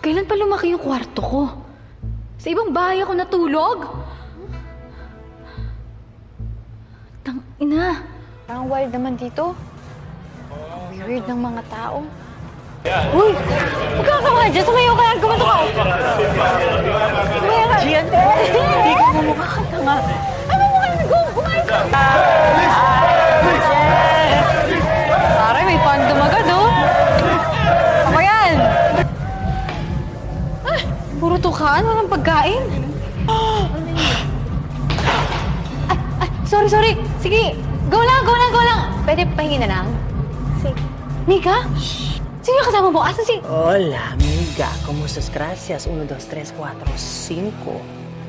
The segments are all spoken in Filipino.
Kailan pa lumaki yung kwarto ko? Sa ibang bahay ako natulog? Tangina. Parang wild naman dito. Weird ng mga tao. Uy! Huwag ka nga dyan! Sumayaw ka! Gumanto ka! Sumayaw ka! Gian! Hindi ka mamukha ka tanga! Ay, mamukha na! Gumayos ka! Taray, may fandom agad, oh! Ako yan! Ah, puro tukaan, walang pagkain. Sorry! Sige! Go lang! Pwede pahingin na lang? Sige. Nika? Sino yung kasama mo? Asan si... Hola, amiga. ¿Cómo estás? Gracias. 1, 2, 3, 4, 5.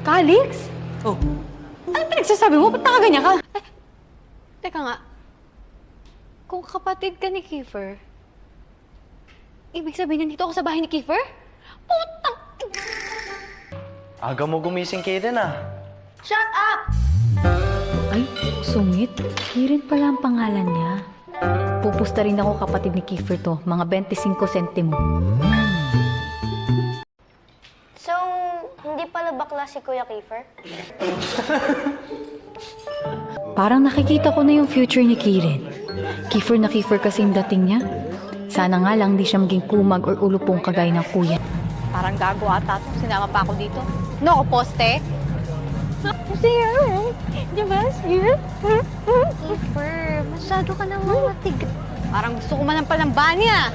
Calix? Oh, Ano pinagsasabi mo? Ba't nakaganyan ka? Eh, teka nga. Kung kapatid ka ni Kiefer, ibig sabihin nandito ako sa bahay ni Kiefer? Putang... Aga mo gumising kayo din ah. Shut up! Ay, sungit. Kirin pala ang pangalan niya. Pupusta rin ako kapatid ni Kiefer to. Mga 25 sentimo. So, hindi pala bakla si Kuya Kiefer? Parang nakikita ko na yung future ni Kirin. Kiefer na Kiefer kasi yung dating niya. Sana nga lang di siya maging kumag or ulupong kagaya ng kuya. Parang gago ata to. Sinama pa ako dito. No, ako poste. Sir, diba? Sir? Kiefer, masyado ka nang mamatig. Parang gusto ko manampal ng banya.